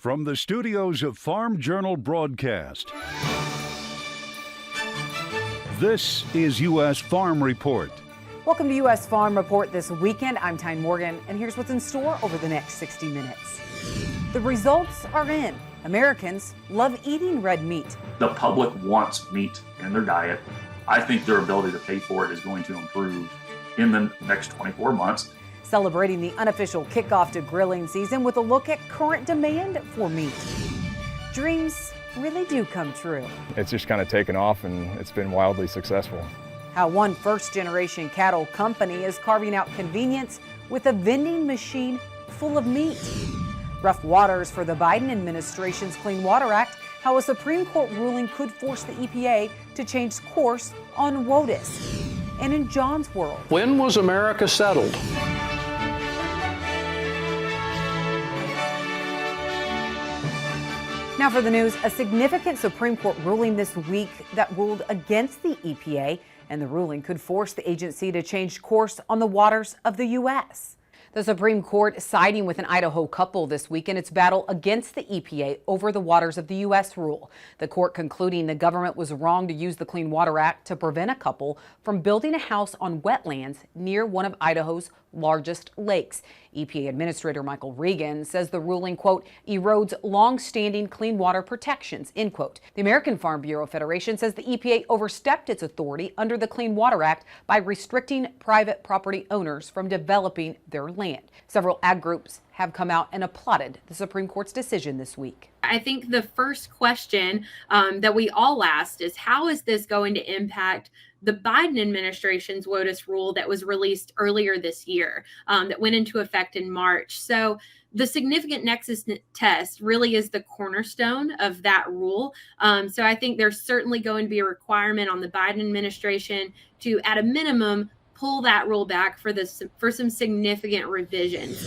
From the studios of Farm Journal Broadcast, this is U.S. Farm Report. Welcome to U.S. Farm Report this weekend. I'm Tyne Morgan, and here's what's in store over the next 60 minutes. The results are in. Americans love eating red meat. The public wants meat in their diet. I think their ability to pay for it is going to improve in the next 24 months. Celebrating the unofficial kickoff to grilling season with a look at current demand for meat. Dreams really do come true. It's just kind of taken off, and it's been wildly successful. How one first-generation cattle company is carving out convenience with a vending machine full of meat. Rough waters for the Biden administration's Clean Water Act. How a Supreme Court ruling could force the EPA to change course on WOTUS. And in John's world, when was America settled? Now for the news, a significant Supreme Court ruling this week that ruled against the EPA, and the ruling could force the agency to change course on the waters of the U.S. The Supreme Court siding with an Idaho couple this week in its battle against the EPA over the waters of the U.S. rule. The court concluding the government was wrong to use the Clean Water Act to prevent a couple from building a house on wetlands near one of Idaho's largest lakes. EPA Administrator Michael Regan says the ruling, quote, erodes long-standing clean water protections, end quote. The American Farm Bureau Federation says the EPA overstepped its authority under the Clean Water Act by restricting private property owners from developing their land. Several ag groups have come out and applauded the Supreme Court's decision this week. I think the first question that we all asked is, how is this going to impact the Biden administration's WOTUS rule that was released earlier this year, that went into effect in March? So the significant nexus test really is the cornerstone of that rule. So I think there's certainly going to be a requirement on the Biden administration to, at a minimum, pull that rule back for some significant revisions.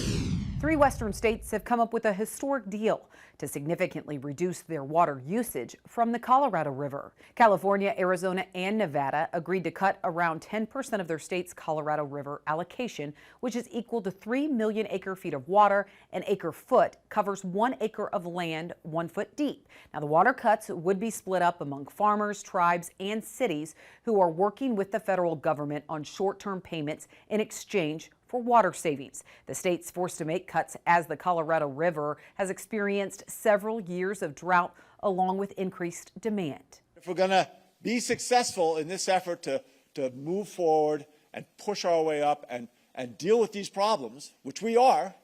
3 Western states have come up with a historic deal to significantly reduce their water usage from the Colorado River. California, Arizona, and Nevada agreed to cut around 10% of their state's Colorado River allocation, which is equal to 3 million acre-feet of water. An acre-foot covers 1 acre of land 1 foot deep. Now, the water cuts would be split up among farmers, tribes, and cities who are working with the federal government on short-term payments in exchange for water savings. The state's forced to make cuts as the Colorado River has experienced several years of drought along with increased demand. If we're going to be successful in this effort to move forward and push our way up and deal with these problems, which we are,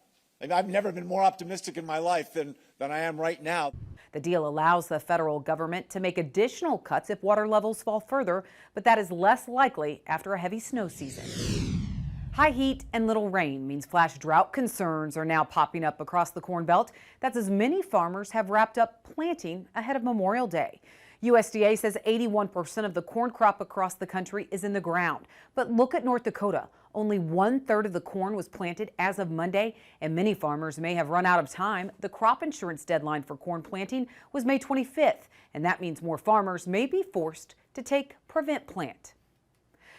and I've never been more optimistic in my life than I am right now. The deal allows the federal government to make additional cuts if water levels fall further, but that is less likely after a heavy snow season. High heat and little rain means flash drought concerns are now popping up across the Corn Belt. That's as many farmers have wrapped up planting ahead of Memorial Day. USDA says 81% of the corn crop across the country is in the ground. But look at North Dakota. Only 1/3 of the corn was planted as of Monday, and many farmers may have run out of time. The crop insurance deadline for corn planting was May 25th, and that means more farmers may be forced to take prevent plant.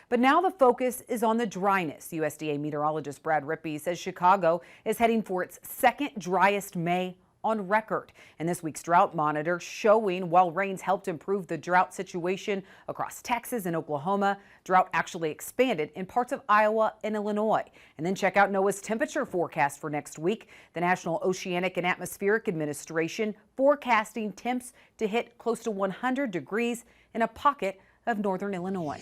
But now the focus is on the dryness. USDA meteorologist Brad Rippey says Chicago is heading for its second driest May on record. And this week's drought monitor showing while rains helped improve the drought situation across Texas and Oklahoma, drought actually expanded in parts of Iowa and Illinois. And then check out NOAA's temperature forecast for next week. The National Oceanic and Atmospheric Administration forecasting temps to hit close to 100 degrees in a pocket of northern Illinois.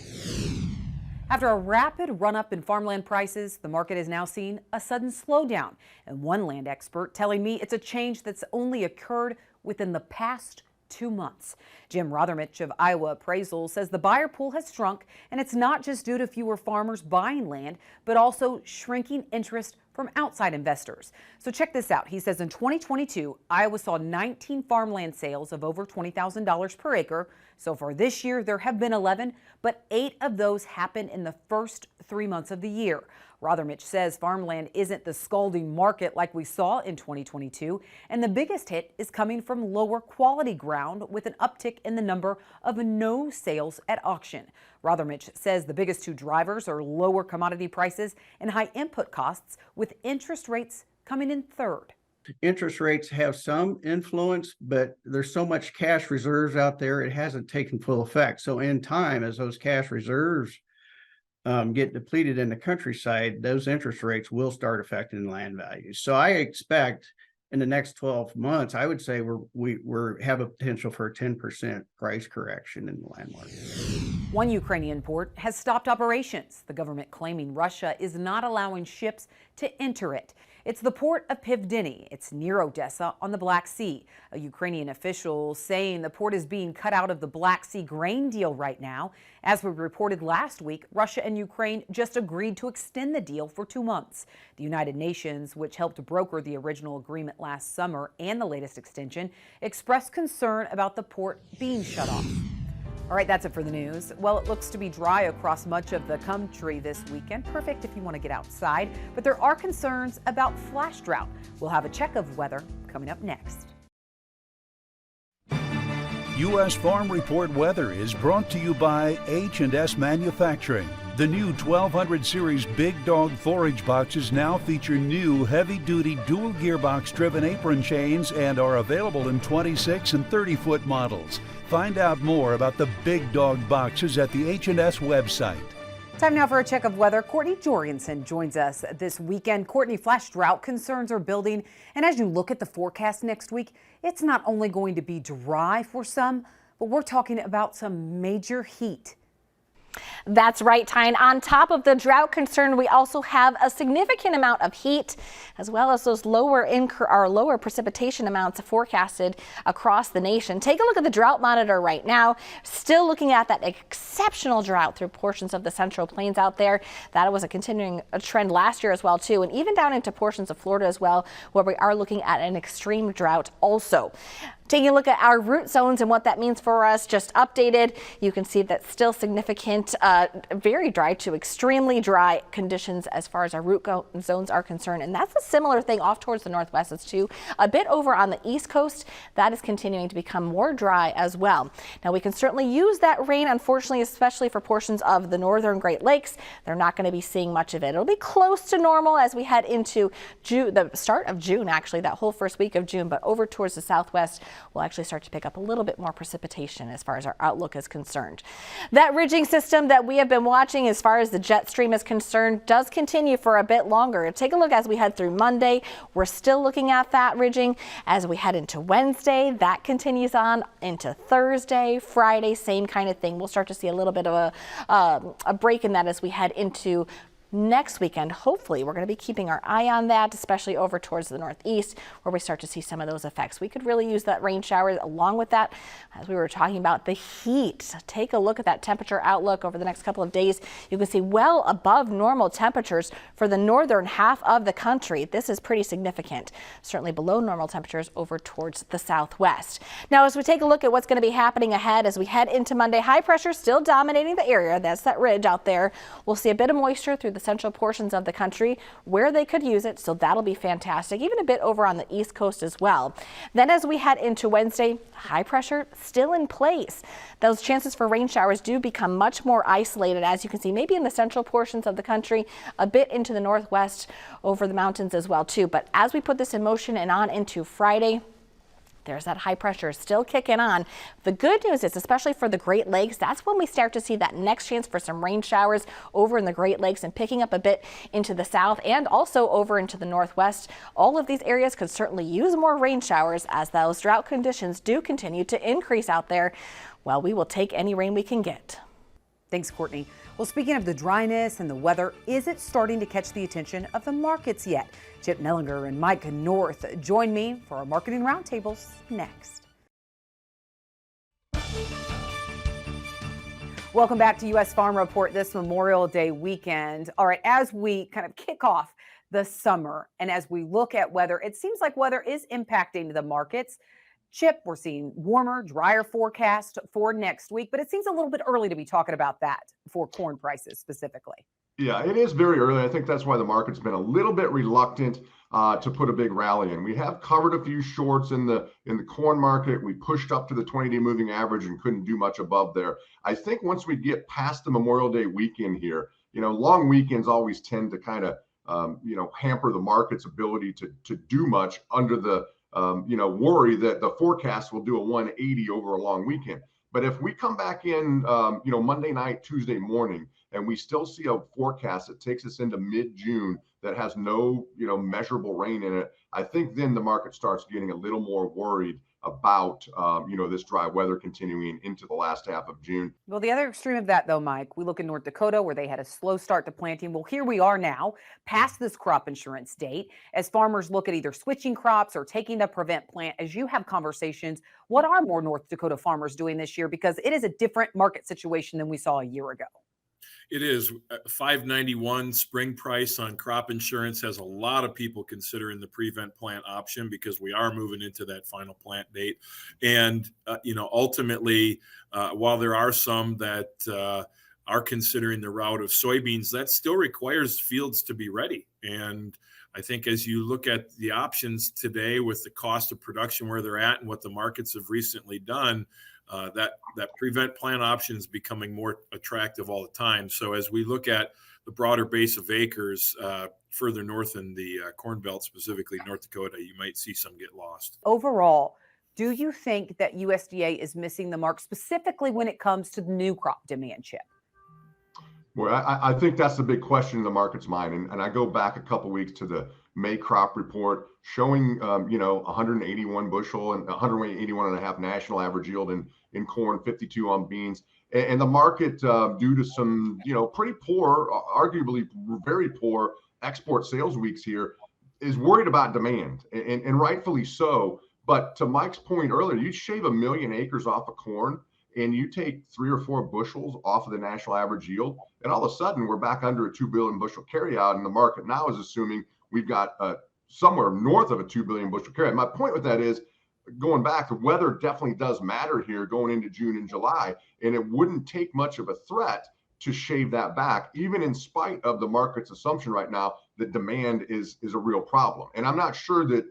After a rapid run-up in farmland prices, the market is now seeing a sudden slowdown. And one land expert telling me it's a change that's only occurred within the past 2 months. Jim Rothermich of Iowa Appraisal says the buyer pool has shrunk, and it's not just due to fewer farmers buying land, but also shrinking interest from outside investors. So check this out. He says in 2022, Iowa saw 19 farmland sales of over $20,000 per acre. So far this year, there have been 11, but 8 of those happened in the first 3 months of the year. Rothermich says farmland isn't the scalding market like we saw in 2022, and the biggest hit is coming from lower quality ground with an uptick in the number of no sales at auction. Rothermich says the biggest 2 drivers are lower commodity prices and high input costs, with interest rates coming in third. Interest rates have some influence, but there's so much cash reserves out there, it hasn't taken full effect. So in time, as those cash reserves get depleted in the countryside, those interest rates will start affecting land values. So I expect in the next 12 months, I would say we have a potential for a 10% price correction in the land market. One Ukrainian port has stopped operations, the government claiming Russia is not allowing ships to enter it. It's the port of Pivdini. It's near Odessa on the Black Sea. A Ukrainian official saying the port is being cut out of the Black Sea grain deal right now. As we reported last week, Russia and Ukraine just agreed to extend the deal for 2 months. The United Nations, which helped broker the original agreement last summer and the latest extension, expressed concern about the port being shut off. All right, that's it for the news. Well, it looks to be dry across much of the country this weekend. Perfect if you want to get outside, but there are concerns about flash drought. We'll have a check of weather coming up next. U.S. Farm Report weather is brought to you by H&S Manufacturing. The new 1200 series Big Dog forage boxes now feature new heavy-duty dual gearbox-driven apron chains and are available in 26 and 30-foot models. Find out more about the Big Dog boxes at the H&S website. Time now for a check of weather. Courtney Jorgensen joins us this weekend. Courtney, flash drought concerns are building, and as you look at the forecast next week, it's not only going to be dry for some, but we're talking about some major heat. That's right, Tyne. On top of the drought concern, we also have a significant amount of heat, as well as those lower precipitation amounts forecasted across the nation. Take a look at the drought monitor right now. Still looking at that exceptional drought through portions of the Central Plains out there. That was a continuing trend last year as well, too, and even down into portions of Florida as well, where we are looking at an extreme drought also. Taking a look at our root zones and what that means for us, just updated, you can see that still significant, very dry to extremely dry conditions as far as our root zones are concerned. And that's a similar thing off towards the northwest as too. A bit over on the east coast, that is continuing to become more dry as well. Now we can certainly use that rain, unfortunately, especially for portions of the northern Great Lakes. They're not going to be seeing much of it. It'll be close to normal as we head into June, the start of June, actually, that whole first week of June, but over towards the southwest, we'll actually start to pick up a little bit more precipitation as far as our outlook is concerned. That ridging system that we have been watching as far as the jet stream is concerned does continue for a bit longer. Take a look as we head through Monday. We're still looking at that ridging. As we head into Wednesday, that continues on into Thursday, Friday, same kind of thing. We'll start to see a little bit of a break in that as we head into next weekend. Hopefully we're going to be keeping our eye on that, especially over towards the northeast where we start to see some of those effects. We could really use that rain showers along with that, as we were talking about the heat. Take a look at that temperature outlook over the next couple of days. You can see well above normal temperatures for the northern half of the country. This is pretty significant. Certainly below normal temperatures over towards the southwest. Now, as we take a look at what's going to be happening ahead as we head into Monday, high pressure still dominating the area. That's that ridge out there. We'll see a bit of moisture through the central portions of the country where they could use it, so that'll be fantastic. Even a bit over on the east coast as well. Then as we head into Wednesday, high pressure still in place. Those chances for rain showers do become much more isolated, as you can see, maybe in the central portions of the country, a bit into the northwest over the mountains as well too. But as we put this in motion and on into Friday, there's that high pressure still kicking on. The good news is, especially for the Great Lakes, that's when we start to see that next chance for some rain showers over in the Great Lakes and picking up a bit into the south and also over into the northwest. All of these areas could certainly use more rain showers as those drought conditions do continue to increase out there. Well, we will take any rain we can get. Thanks, Courtney. Well, speaking of the dryness and the weather, is it starting to catch the attention of the markets yet? Chip Nellinger and Mike North join me for our marketing roundtables next. Welcome back to U.S. Farm Report this Memorial Day weekend. All right, as we kind of kick off the summer and as we look at weather, it seems like weather is impacting the markets. Chip, we're seeing warmer, drier forecast for next week, but it seems a little bit early to be talking about that for corn prices specifically. Yeah, it is very early. I think that's why the market's been a little bit reluctant to put a big rally in. We have covered a few shorts in the corn market. We pushed up to the 20-day moving average and couldn't do much above there. I think once we get past the Memorial Day weekend here, long weekends always tend to kind of hamper the market's ability to do much under the worry that the forecast will do a 180 over a long weekend. But if we come back in, Monday night, Tuesday morning, and we still see a forecast that takes us into mid-June that has no, measurable rain in it, I think then the market starts getting a little more worried about, this dry weather continuing into the last half of June. Well, the other extreme of that, though, Mike, we look in North Dakota where they had a slow start to planting. Well, here we are now, past this crop insurance date, as farmers look at either switching crops or taking the prevent plant. As you have conversations, what are more North Dakota farmers doing this year? Because it is a different market situation than we saw a year ago. It is. $591 spring price on crop insurance has a lot of people considering the prevent plant option because we are moving into that final plant date. And, ultimately, while there are some that are considering the route of soybeans, that still requires fields to be ready. And I think as you look at the options today with the cost of production where they're at and what the markets have recently done, that prevent plant option is becoming more attractive all the time. So as we look at the broader base of acres further north in the Corn Belt, specifically North Dakota, you might see some get lost. Overall, do you think that USDA is missing the mark specifically when it comes to the new crop demand, Chip? Well, I think that's the big question in the market's mind. And I go back a couple weeks to the May crop report showing, 181 bushel and 181 and a half national average yield in corn, 52 on beans. And the market, due to some, pretty poor, arguably very poor export sales weeks here, is worried about demand, and rightfully so. But to Mike's point earlier, you shave 1 million acres off of corn, and you take 3 or 4 bushels off of the national average yield, and all of a sudden we're back under a 2 billion bushel carryout, and the market now is assuming we've got somewhere north of a 2 billion bushel carryout. My point with that is, going back, the weather definitely does matter here going into June and July, and it wouldn't take much of a threat to shave that back, even in spite of the market's assumption right now that demand is a real problem. And I'm not sure that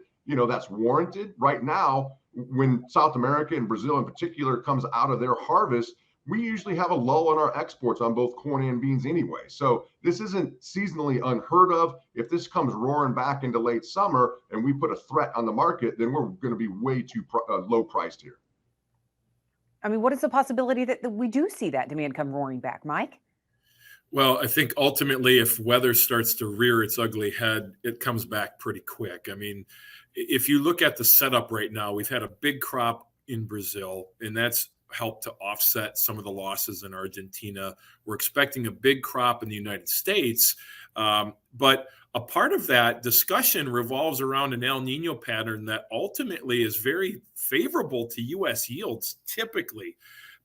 that's warranted right now. When South America and Brazil in particular comes out of their harvest, we usually have a lull in our exports on both corn and beans anyway. So this isn't seasonally unheard of. If this comes roaring back into late summer and we put a threat on the market, then we're going to be way too low priced here. I mean, what is the possibility that we do see that demand come roaring back, Mike? Well, I think ultimately if weather starts to rear its ugly head, it comes back pretty quick. I mean, if you look at the setup right now, we've had a big crop in Brazil, and that's helped to offset some of the losses in Argentina. We're expecting a big crop in the United States, but a part of that discussion revolves around an El Nino pattern that ultimately is very favorable to U.S. yields typically.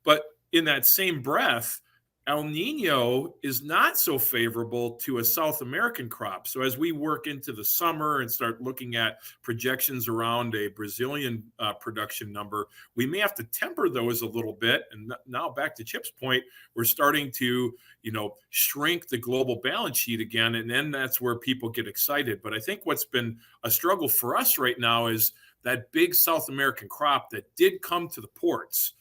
But in that same breath, El Nino is not so favorable to a South American crop. So as we work into the summer and start looking at projections around a Brazilian production number, we may have to temper those a little bit. And now back to Chip's point, we're starting to, shrink the global balance sheet again. And then that's where people get excited. But I think what's been a struggle for us right now is that big South American crop that did come to the ports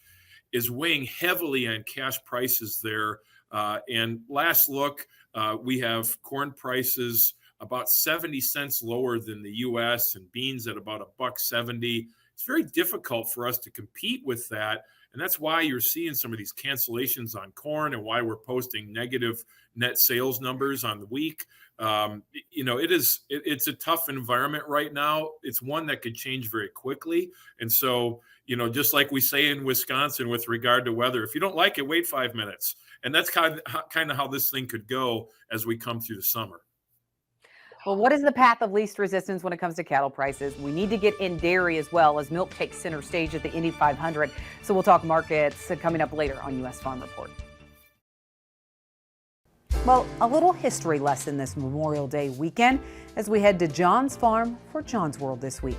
is weighing heavily on cash prices there. And last look, we have corn prices about 70 cents lower than the U.S. and beans at about $1.70. It's very difficult for us to compete with that. And that's why you're seeing some of these cancellations on corn and why we're posting negative net sales numbers on the week. It's a tough environment right now. It's one that could change very quickly. And so, just like we say in Wisconsin with regard to weather, if you don't like it, wait 5 minutes. And that's kind of how this thing could go as we come through the summer. Well, what is the path of least resistance when it comes to cattle prices? We need to get in dairy as well, as milk takes center stage at the Indy 500. So we'll talk markets coming up later on U.S. Farm Report. Well, a little history lesson this Memorial Day weekend as we head to John's farm for John's World this week.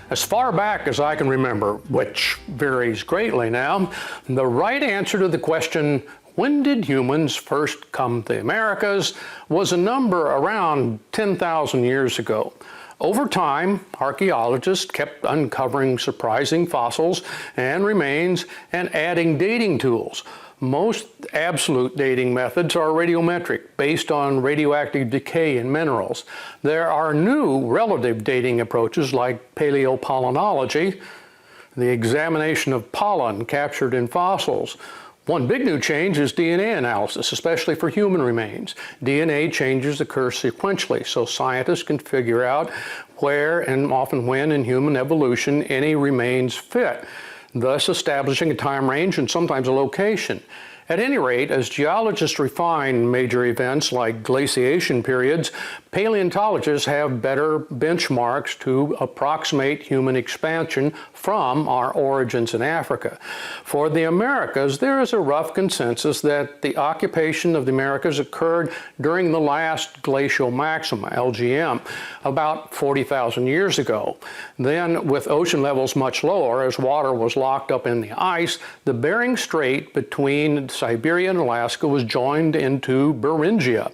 As far back as I can remember, which varies greatly now, the right answer to the question, when did humans first come to the Americas, was a number around 10,000 years ago. Over time, archaeologists kept uncovering surprising fossils and remains and adding dating tools. Most absolute dating methods are radiometric, based on radioactive decay in minerals. There are new relative dating approaches like paleopollenology, the examination of pollen captured in fossils. One big new change is DNA analysis, especially for human remains. DNA changes occur sequentially, so scientists can figure out where and often when in human evolution any remains fit, thus establishing a time range and sometimes a location. At any rate, as geologists refine major events like glaciation periods, paleontologists have better benchmarks to approximate human expansion from our origins in Africa. For the Americas, there is a rough consensus that the occupation of the Americas occurred during the last glacial maxima, LGM, about 40,000 years ago. Then, with ocean levels much lower, as water was locked up in the ice, the Bering Strait between Siberia and Alaska was joined into Beringia.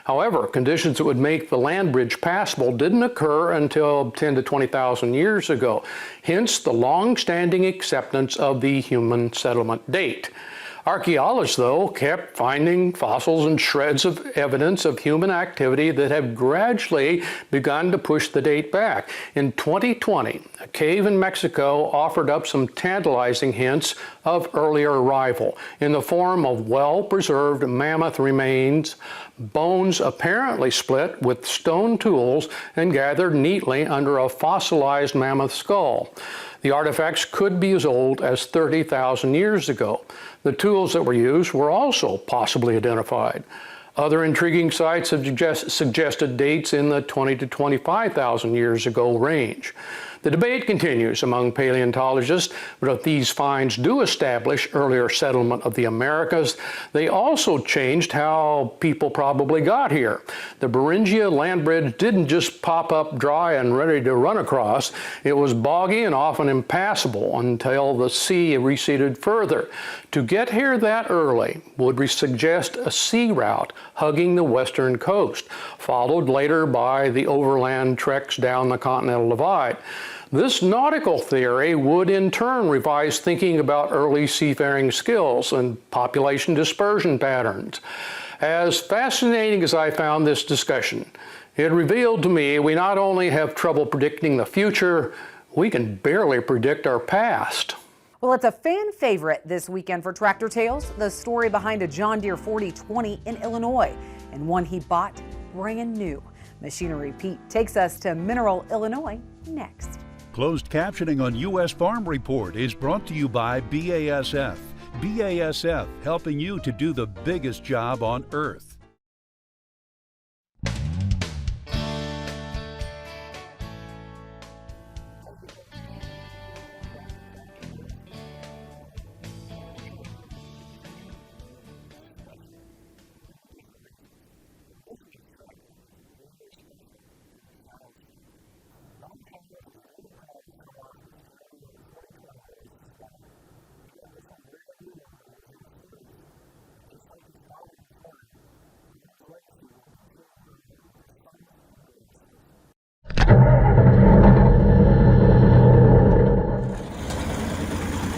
However, conditions that would make the land bridge passable didn't occur until 10 to 20,000 years ago, hence the long-standing acceptance of the human settlement date. Archaeologists, though, kept finding fossils and shreds of evidence of human activity that have gradually begun to push the date back. In 2020, a cave in Mexico offered up some tantalizing hints of earlier arrival in the form of well-preserved mammoth remains, bones apparently split with stone tools and gathered neatly under a fossilized mammoth skull. The artifacts could be as old as 30,000 years ago. The tools that were used were also possibly identified. Other intriguing sites have suggested dates in the 20 to 25,000 years ago range. The debate continues among paleontologists, but if these finds do establish earlier settlement of the Americas, they also changed how people probably got here. The Beringia land bridge didn't just pop up dry and ready to run across. It was boggy and often impassable until the sea receded further. To get here that early would suggest a sea route hugging the western coast, followed later by the overland treks down the Continental Divide. This nautical theory would in turn revise thinking about early seafaring skills and population dispersion patterns. As fascinating as I found this discussion, it revealed to me we not only have trouble predicting the future, we can barely predict our past. Well, it's a fan favorite this weekend for Tractor Tales, the story behind a John Deere 4020 in Illinois, and one he bought brand new. Machinery Pete takes us to Mineral, Illinois next. Closed captioning on U.S. Farm Report is brought to you by BASF. BASF, helping you to do the biggest job on Earth.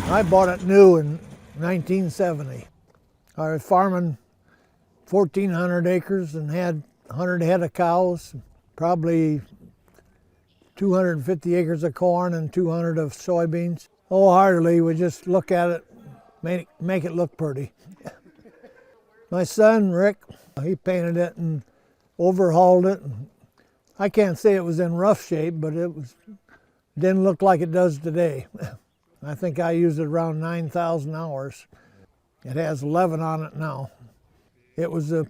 I bought it new in 1970. I was farming 1,400 acres and had 100 head of cows, probably 250 acres of corn and 200 of soybeans. Wholeheartedly, we just look at it, make it look pretty. My son, Rick, he painted it and overhauled it. I can't say it was in rough shape, but didn't look like it does today. I think I used it around 9,000 hours. It has 11 on it now. It was a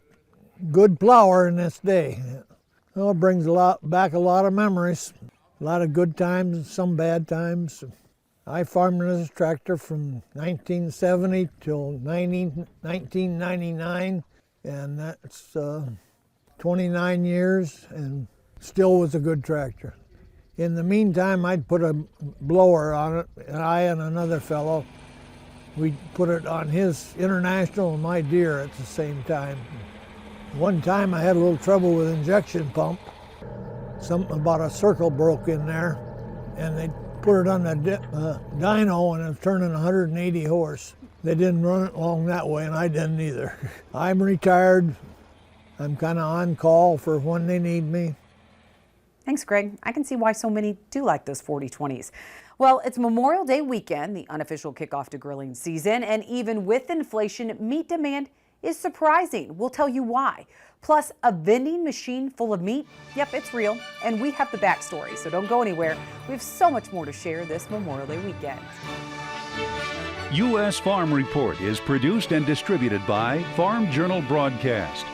good plower in this day. Well, it brings back a lot of memories, a lot of good times and some bad times. I farmed this tractor from 1970 till 1999, and that's 29 years, and still was a good tractor. In the meantime, I'd put a blower on it, and I and another fellow, we'd put it on his International and my Deere at the same time. One time I had a little trouble with injection pump. Something about a circle broke in there, and they put it on the dyno and it was turning 180 horse. They didn't run it along that way, and I didn't either. I'm retired. I'm kind of on call for when they need me. Thanks, Greg. I can see why so many do like those 40/20s. Well, it's Memorial Day weekend, the unofficial kickoff to grilling season, and even with inflation, meat demand is surprising. We'll tell you why. Plus, a vending machine full of meat. Yep, it's real, and we have the backstory, so don't go anywhere. We have so much more to share this Memorial Day weekend. U.S. Farm Report is produced and distributed by Farm Journal Broadcast.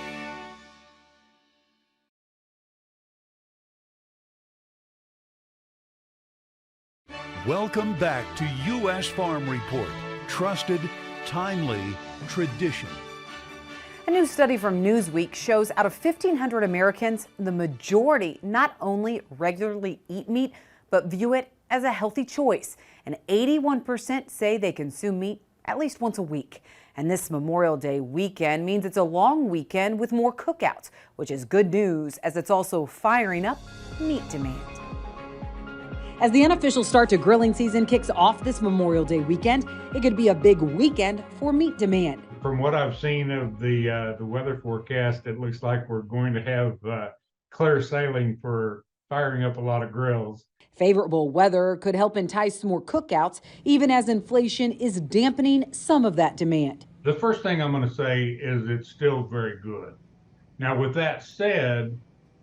Welcome back to U.S. Farm Report. Trusted, timely, tradition. A new study from Newsweek shows out of 1,500 Americans, the majority not only regularly eat meat, but view it as a healthy choice. And 81% say they consume meat at least once a week. And this Memorial Day weekend means it's a long weekend with more cookouts, which is good news as it's also firing up meat demand. As the unofficial start to grilling season kicks off this Memorial Day weekend, it could be a big weekend for meat demand. From what I've seen of the weather forecast, it looks like we're going to have clear sailing for firing up a lot of grills. Favorable weather could help entice more cookouts, even as inflation is dampening some of that demand. The first thing I'm going to say is it's still very good. Now, with that said,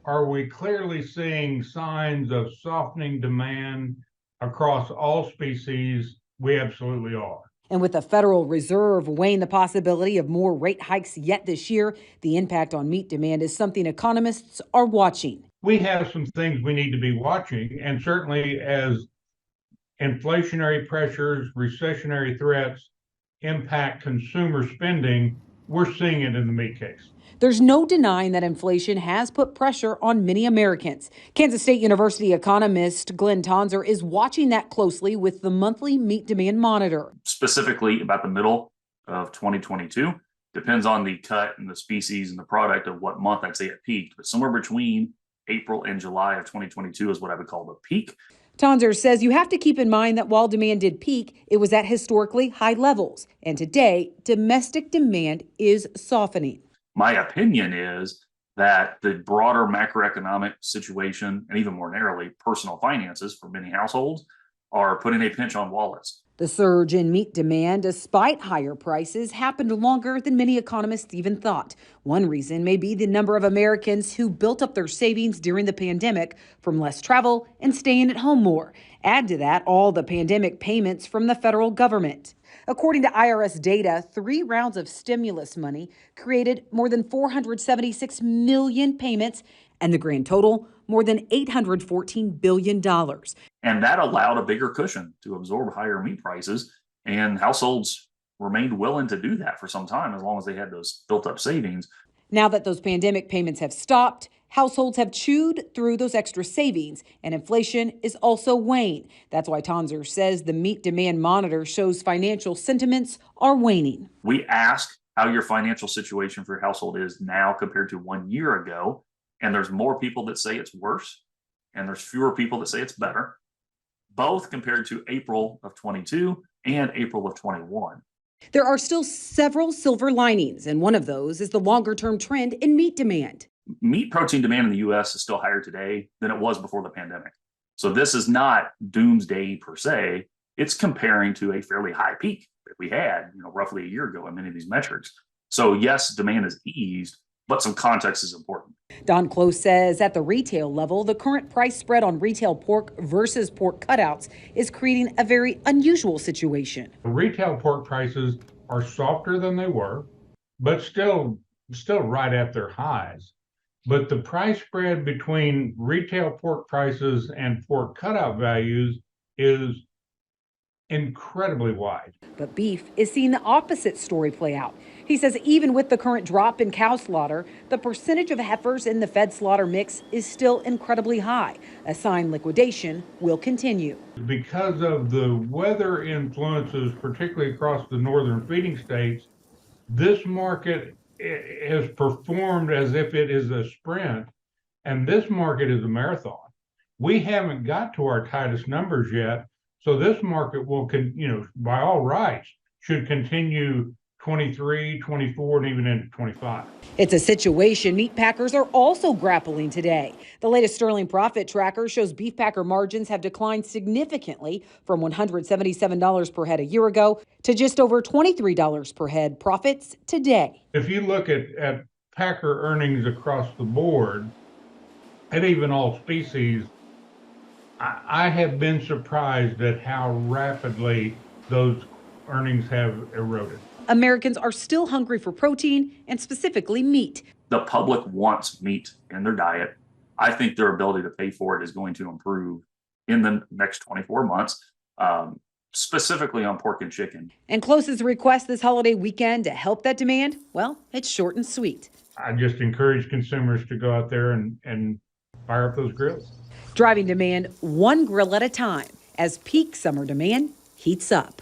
are we clearly seeing signs of softening demand across all species? We absolutely are. And with the Federal Reserve weighing the possibility of more rate hikes yet this year, the impact on meat demand is something economists are watching. We have some things we need to be watching, and certainly as inflationary pressures, recessionary threats impact consumer spending, we're seeing it in the meat case. There's no denying that inflation has put pressure on many Americans. Kansas State University economist Glenn Tonzer is watching that closely with the monthly meat demand monitor. Specifically about the middle of 2022, depends on the cut and the species and the product of what month I'd say it peaked, but somewhere between April and July of 2022 is what I would call the peak. Tonzer says you have to keep in mind that while demand did peak, it was at historically high levels. And today, domestic demand is softening. My opinion is that the broader macroeconomic situation, and even more narrowly, personal finances for many households, are putting a pinch on wallets. The surge in meat demand, despite higher prices, happened longer than many economists even thought. One reason may be the number of Americans who built up their savings during the pandemic from less travel and staying at home more. Add to that all the pandemic payments from the federal government. According to IRS data, 3 rounds of stimulus money created more than 476 million payments, and the grand total, more than $814 billion. And that allowed a bigger cushion to absorb higher meat prices, and households remained willing to do that for some time as long as they had those built up savings. Now that those pandemic payments have stopped, households have chewed through those extra savings, and inflation is also weighing. That's why Tonzer says the meat demand monitor shows financial sentiments are waning. We ask how your financial situation for your household is now compared to 1 year ago, and there's more people that say it's worse, and there's fewer people that say it's better, both compared to April of 22 and April of 21. There are still several silver linings, and one of those is the longer-term trend in meat demand. Meat protein demand in the U.S. is still higher today than it was before the pandemic. So this is not doomsday per se. It's comparing to a fairly high peak that we had, roughly a year ago in many of these metrics. So yes, demand has eased, but some context is important. Don Close says at the retail level, the current price spread on retail pork versus pork cutouts is creating a very unusual situation. Retail pork prices are softer than they were, but still right at their highs. But the price spread between retail pork prices and pork cutout values is incredibly wide. But beef is seeing the opposite story play out. He says even with the current drop in cow slaughter, the percentage of heifers in the fed slaughter mix is still incredibly high, a sign liquidation will continue. Because of the weather influences, particularly across the northern feeding states, this market has performed as if it is a sprint, and this market is a marathon. We haven't got to our tightest numbers yet, So this market will, by all rights, should continue 23, 24, and even into 25. It's a situation meat packers are also grappling today. The latest Sterling Profit Tracker shows beef packer margins have declined significantly from $177 per head a year ago to just over $23 per head profits today. If you look at packer earnings across the board, and even all species, I have been surprised at how rapidly those earnings have eroded. Americans are still hungry for protein and specifically meat. The public wants meat in their diet. I think their ability to pay for it is going to improve in the next 24 months, specifically on pork and chicken. And Close's request this holiday weekend to help that demand, well, it's short and sweet. I just encourage consumers to go out there and fire up those grills. Driving demand one grill at a time as peak summer demand heats up.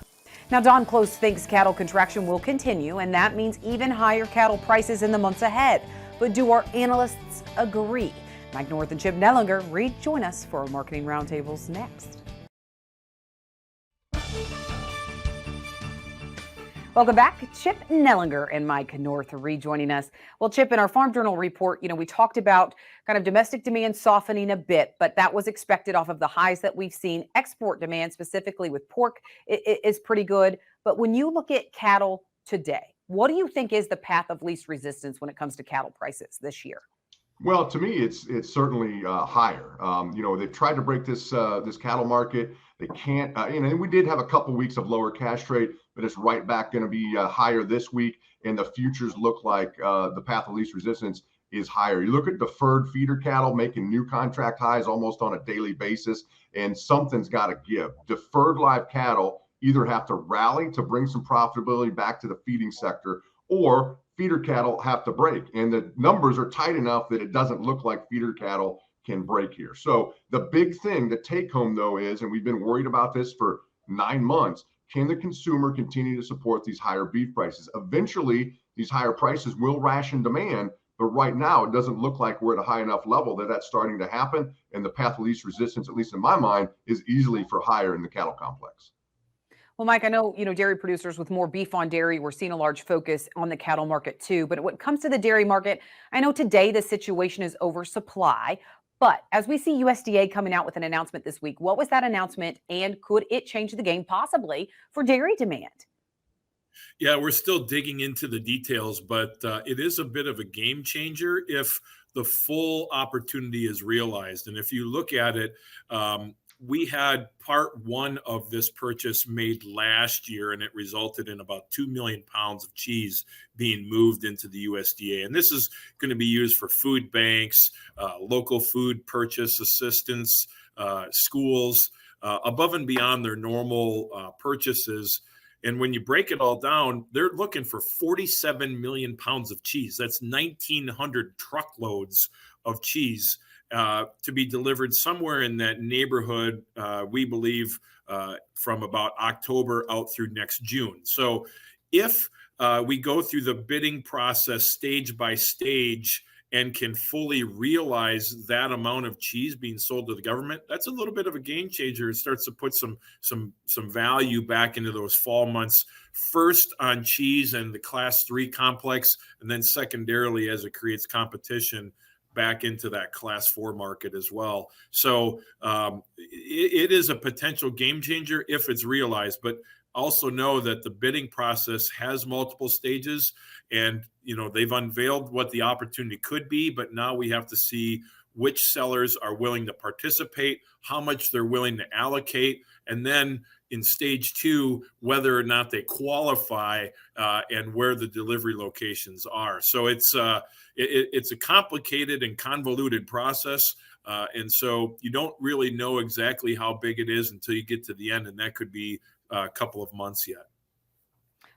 Now, Don Close thinks cattle contraction will continue, and that means even higher cattle prices in the months ahead. But do our analysts agree? Mike North and Chip Nellinger rejoin us for our marketing roundtables next. Welcome back. Chip Nellinger and Mike North rejoining us. Well, Chip, in our Farm Journal report, we talked about kind of domestic demand softening a bit, but that was expected off of the highs that we've seen. Export demand, specifically with pork, is pretty good. But when you look at cattle today, what do you think is the path of least resistance when it comes to cattle prices this year? Well, to me, it's certainly higher. They've tried to break this cattle market. They can't. We did have a couple weeks of lower cash rate, but it's right back going to be higher this week. And the futures look like the path of least resistance is higher. You look at deferred feeder cattle making new contract highs almost on a daily basis, and something's got to give. Deferred live cattle either have to rally to bring some profitability back to the feeding sector, or feeder cattle have to break. And the numbers are tight enough that it doesn't look like feeder cattle can break here. So the big thing to take home, though, is, and we've been worried about this for 9 months, can the consumer continue to support these higher beef prices? Eventually, these higher prices will ration demand, but right now it doesn't look like we're at a high enough level that that's starting to happen. And the path of least resistance, at least in my mind, is easily for higher in the cattle complex. Well, Mike, I know, dairy producers with more beef on dairy, we're seeing a large focus on the cattle market too. But when it comes to the dairy market, I know today the situation is oversupply. But as we see USDA coming out with an announcement this week, what was that announcement, and could it change the game possibly for dairy demand? Yeah, we're still digging into the details, but it is a bit of a game changer if the full opportunity is realized. And if you look at it, we had part one of this purchase made last year, and it resulted in about 2 million pounds of cheese being moved into the USDA. And this is going to be used for food banks, local food purchase assistance, schools, above and beyond their normal purchases. And when you break it all down, they're looking for 47 million pounds of cheese. That's 1,900 truckloads of cheese to be delivered somewhere in that neighborhood, we believe, from about October out through next June. So if we go through the bidding process stage by stage and can fully realize that amount of cheese being sold to the government, that's a little bit of a game changer. It starts to put some value back into those fall months, first on cheese and the class 3 complex, and then secondarily as it creates competition back into that class 4 market as well. So it is a potential game changer if it's realized, but also know that the bidding process has multiple stages, and they've unveiled what the opportunity could be, but now we have to see which sellers are willing to participate, how much they're willing to allocate, and then in stage 2, whether or not they qualify and where the delivery locations are. So it's a complicated and convoluted process. And so you don't really know exactly how big it is until you get to the end, and that could be a couple of months yet.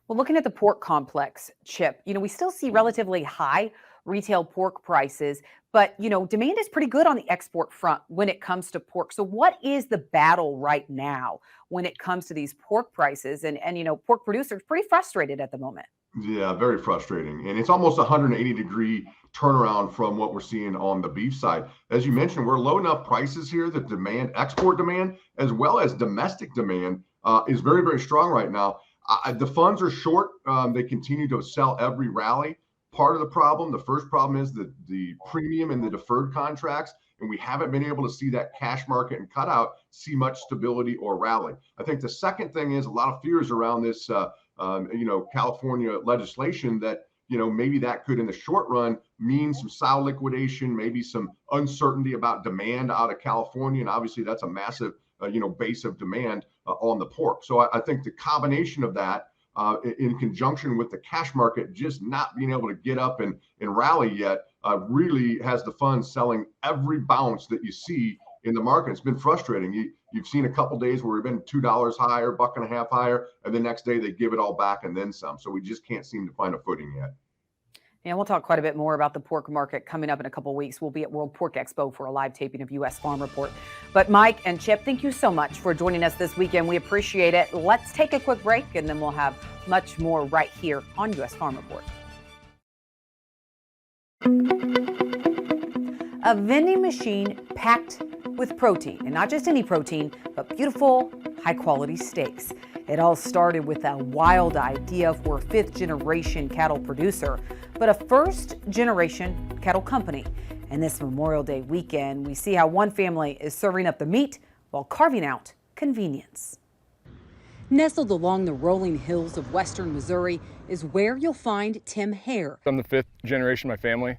Well, looking at the pork complex, Chip, we still see relatively high retail pork prices, but, demand is pretty good on the export front when it comes to pork. So what is the battle right now when it comes to these pork prices? And pork producers pretty frustrated at the moment. Yeah, very frustrating. And it's almost 180-degree turnaround from what we're seeing on the beef side. As you mentioned, we're low enough prices here that demand, export demand, as well as domestic demand is very, very strong right now. The funds are short. They continue to sell every rally. Part of the problem, the first problem is the premium in the deferred contracts, and we haven't been able to see that cash market and cutout see much stability or rally. I think the second thing is a lot of fears around this, California legislation that, maybe that could in the short run mean some sow liquidation, maybe some uncertainty about demand out of California. And obviously that's a massive, base of demand on the pork. So I think the combination of that in conjunction with the cash market just not being able to get up and rally yet really has the funds selling every bounce that you see in the market. It's been frustrating. You've seen a couple days where we've been $2 higher, $1.50 higher, and the next day they give it all back and then some. So we just can't seem to find a footing yet. And we'll talk quite a bit more about the pork market coming up in a couple of weeks. We'll be at World Pork Expo for a live taping of U.S. Farm Report. But Mike and Chip, thank you so much for joining us this weekend. We appreciate it. Let's take a quick break, and then we'll have much more right here on U.S. Farm Report. A vending machine packed with protein, and not just any protein, but beautiful, high-quality steaks. It all started with a wild idea for a fifth-generation cattle producer, but a first-generation cattle company. And this Memorial Day weekend, we see how one family is serving up the meat while carving out convenience. Nestled along the rolling hills of western Missouri is where you'll find Tim Hare. I'm the fifth generation of my family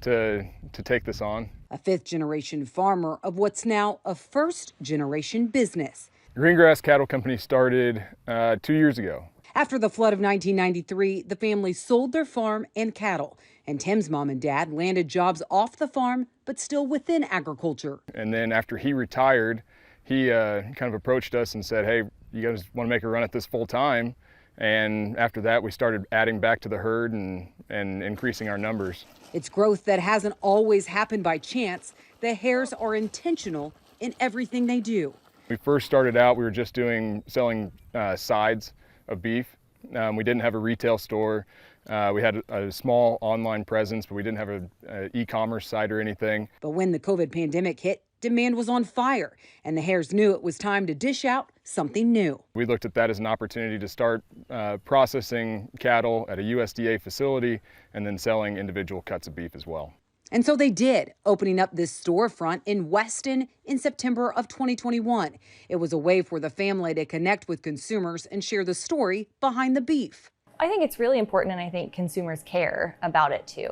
to take this on. A fifth-generation farmer of what's now a first-generation business. Greengrass Cattle Company started 2 years ago. After the flood of 1993, the family sold their farm and cattle, and Tim's mom and dad landed jobs off the farm, but still within agriculture. And then after he retired, he kind of approached us and said, hey, you guys want to make a run at this full time? And after that, we started adding back to the herd and increasing our numbers. It's growth that hasn't always happened by chance. The Hares are intentional in everything they do. We first started out, we were just selling sides of beef. We didn't have a retail store. We had a small online presence, but we didn't have an e-commerce site or anything. But when the COVID pandemic hit, demand was on fire, and the Hares knew it was time to dish out something new. We looked at that as an opportunity to start processing cattle at a USDA facility and then selling individual cuts of beef as well. And so they did, opening up this storefront in Weston in September of 2021. It was a way for the family to connect with consumers and share the story behind the beef. I think it's really important, and I think consumers care about it too.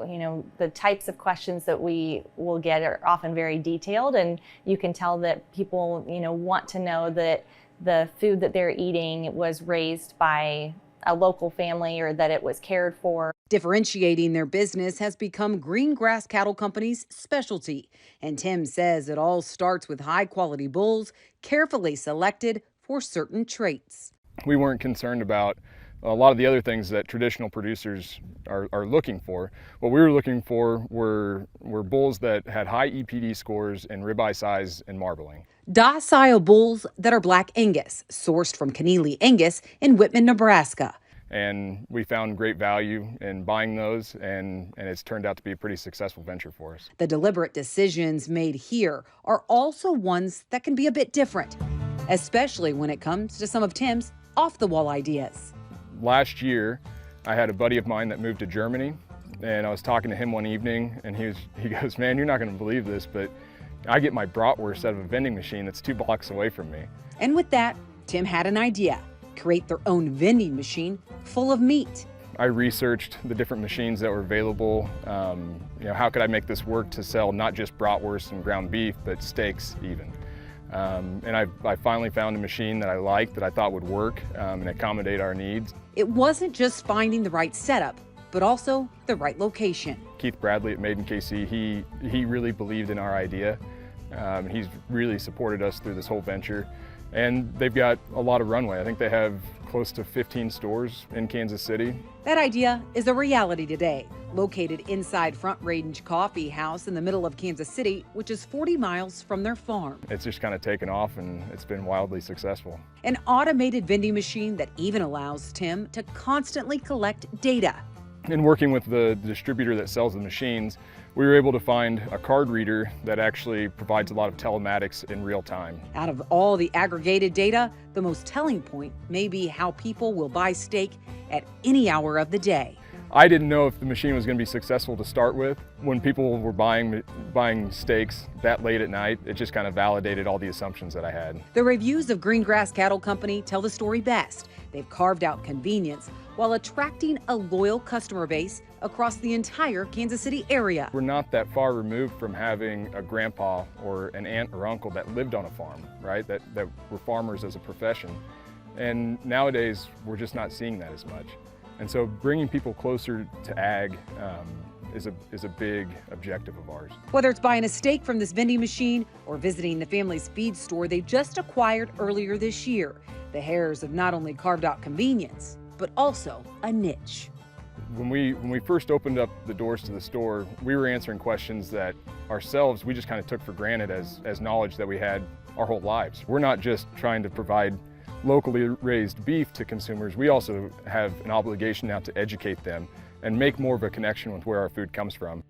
The types of questions that we will get are often very detailed, and you can tell that people, want to know that the food that they're eating was raised by a local family or that it was cared for. Differentiating their business has become Greengrass Cattle Company's specialty. And Tim says it all starts with high-quality bulls, carefully selected for certain traits. We weren't concerned about a lot of the other things that traditional producers are looking for. What we were looking for were bulls that had high EPD scores in ribeye size and marbling. Docile bulls that are Black Angus, sourced from Keneally Angus in Whitman, Nebraska. And we found great value in buying those, and it's turned out to be a pretty successful venture for us. The deliberate decisions made here are also ones that can be a bit different, especially when it comes to some of Tim's off-the-wall ideas. Last year, I had a buddy of mine that moved to Germany, and I was talking to him one evening, and he goes, man, you're not going to believe this, but I get my bratwurst out of a vending machine that's 2 blocks away from me. And with that, Tim had an idea: create their own vending machine full of meat. I researched the different machines that were available. How could I make this work to sell not just bratwurst and ground beef, but steaks even. And I finally found a machine that I liked, that I thought would work and accommodate our needs. It wasn't just finding the right setup, but also the right location. Keith Bradley at Made in KC, he really believed in our idea. He's really supported us through this whole venture. And they've got a lot of runway. I think they have close to 15 stores in Kansas City. That idea is a reality today. Located inside Front Range Coffee House in the middle of Kansas City, which is 40 miles from their farm. It's just kind of taken off, and it's been wildly successful. An automated vending machine that even allows Tim to constantly collect data. In working with the distributor that sells the machines, we were able to find a card reader that actually provides a lot of telematics in real time. Out of all the aggregated data, the most telling point may be how people will buy steak at any hour of the day. I didn't know if the machine was going to be successful to start with. When people were buying steaks that late at night, it just kind of validated all the assumptions that I had. The reviews of Greengrass Cattle Company tell the story best. They've carved out convenience while attracting a loyal customer base across the entire Kansas City area. We're not that far removed from having a grandpa or an aunt or uncle that lived on a farm, right? That were farmers as a profession. And nowadays, we're just not seeing that as much. And so bringing people closer to ag is a big objective of ours. Whether it's buying a steak from this vending machine or visiting the family's feed store they just acquired earlier this year, the Hares have not only carved out convenience, but also a niche. When we first opened up the doors to the store, we were answering questions that ourselves we just kind of took for granted as knowledge that we had our whole lives. We're not just trying to provide locally raised beef to consumers, we also have an obligation now to educate them and make more of a connection with where our food comes from.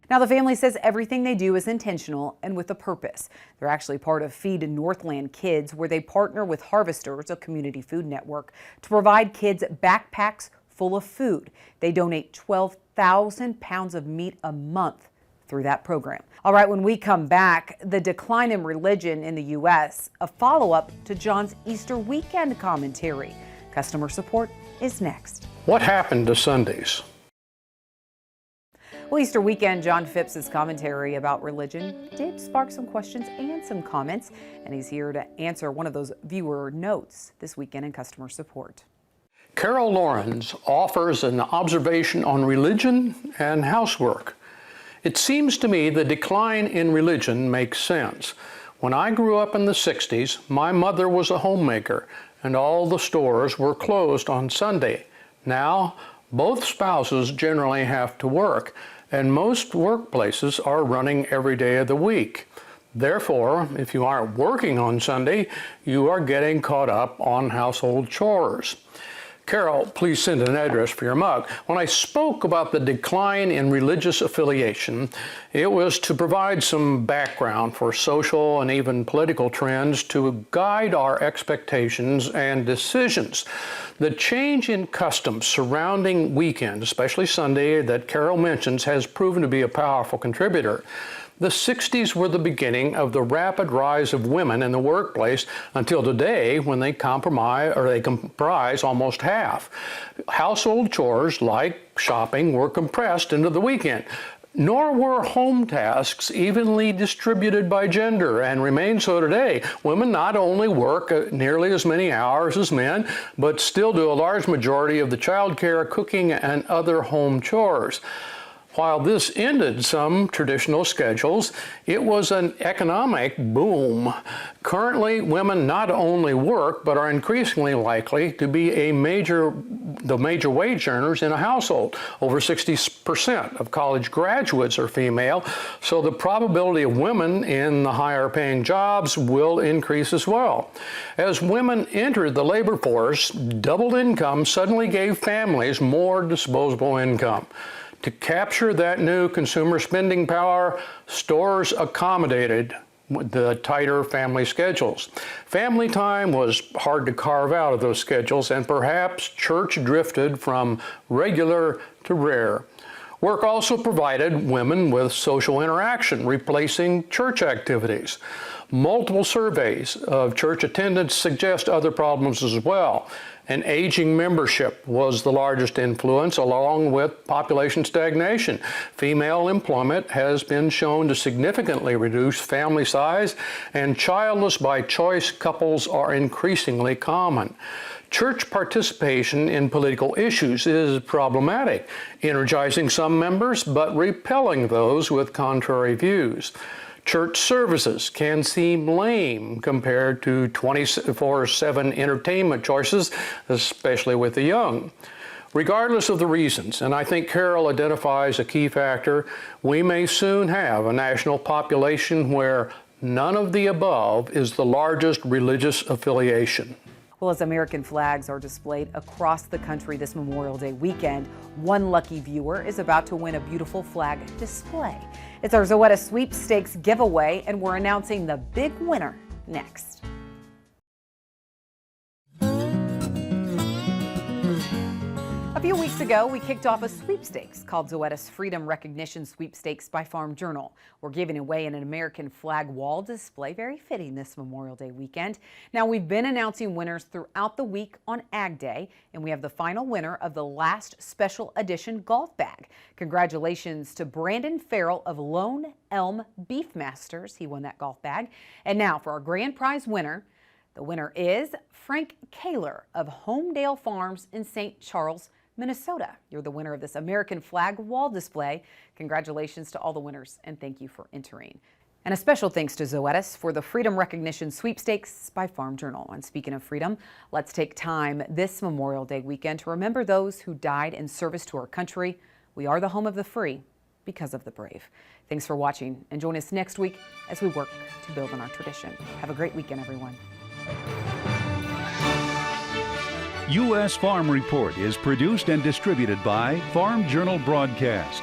Now, the family says everything they do is intentional and with a purpose. They're actually part of Feed Northland Kids, where they partner with Harvesters, a community food network, to provide kids backpacks full of food. They donate 12,000 pounds of meat a month through that program. All right, when we come back, the decline in religion in the U.S., a follow-up to John's Easter weekend commentary. Customer support is next. What happened to Sundays? Well, Easter weekend, John Phipps' commentary about religion did spark some questions and some comments, and he's here to answer one of those viewer notes this weekend in customer support. Carol Lawrence offers an observation on religion and housework. It seems to me the decline in religion makes sense. When I grew up in the 60s, my mother was a homemaker, and all the stores were closed on Sunday. Now, both spouses generally have to work, and most workplaces are running every day of the week. Therefore, if you aren't working on Sunday, you are getting caught up on household chores. Carol, please send an address for your mug. When I spoke about the decline in religious affiliation, it was to provide some background for social and even political trends to guide our expectations and decisions. The change in customs surrounding weekends, especially Sunday, that Carol mentions has proven to be a powerful contributor. The 60s were the beginning of the rapid rise of women in the workplace until today, when they comprise almost half. Household chores like shopping were compressed into the weekend. Nor were home tasks evenly distributed by gender, and remain so today. Women not only work nearly as many hours as men, but still do a large majority of the childcare, cooking, and other home chores. While this ended some traditional schedules, it was an economic boom. Currently, women not only work, but are increasingly likely to be the major wage earners in a household. Over 60% of college graduates are female, so the probability of women in the higher paying jobs will increase as well. As women entered the labor force, doubled income suddenly gave families more disposable income. To capture that new consumer spending power, stores accommodated the tighter family schedules. Family time was hard to carve out of those schedules, and perhaps church drifted from regular to rare. Work also provided women with social interaction, replacing church activities. Multiple surveys of church attendance suggest other problems as well. An aging membership was the largest influence, along with population stagnation. Female employment has been shown to significantly reduce family size, and childless by choice couples are increasingly common. Church participation in political issues is problematic, energizing some members but repelling those with contrary views. Church services can seem lame compared to 24/7 entertainment choices, especially with the young. Regardless of the reasons, and I think Carol identifies a key factor, we may soon have a national population where none of the above is the largest religious affiliation. Well, as American flags are displayed across the country this Memorial Day weekend, one lucky viewer is about to win a beautiful flag display. It's our Zoetis Sweepstakes giveaway, and we're announcing the big winner next. A few weeks ago, we kicked off a sweepstakes called Zoetis Freedom Recognition Sweepstakes by Farm Journal. We're giving away an American flag wall display, very fitting this Memorial Day weekend. Now, we've been announcing winners throughout the week on Ag Day, and we have the final winner of the last special edition golf bag. Congratulations to Brandon Farrell of Lone Elm Beefmasters. He won that golf bag. And now for our grand prize winner. The winner is Frank Kaler of Homedale Farms in St. Charles, Minnesota. You're the winner of this American flag wall display. Congratulations to all the winners, and thank you for entering. And a special thanks to Zoetis for the Freedom Recognition Sweepstakes by Farm Journal. And speaking of freedom, let's take time this Memorial Day weekend to remember those who died in service to our country. We are the home of the free because of the brave. Thanks for watching, and join us next week as we work to build on our tradition. Have a great weekend, everyone. U.S. Farm Report is produced and distributed by Farm Journal Broadcast.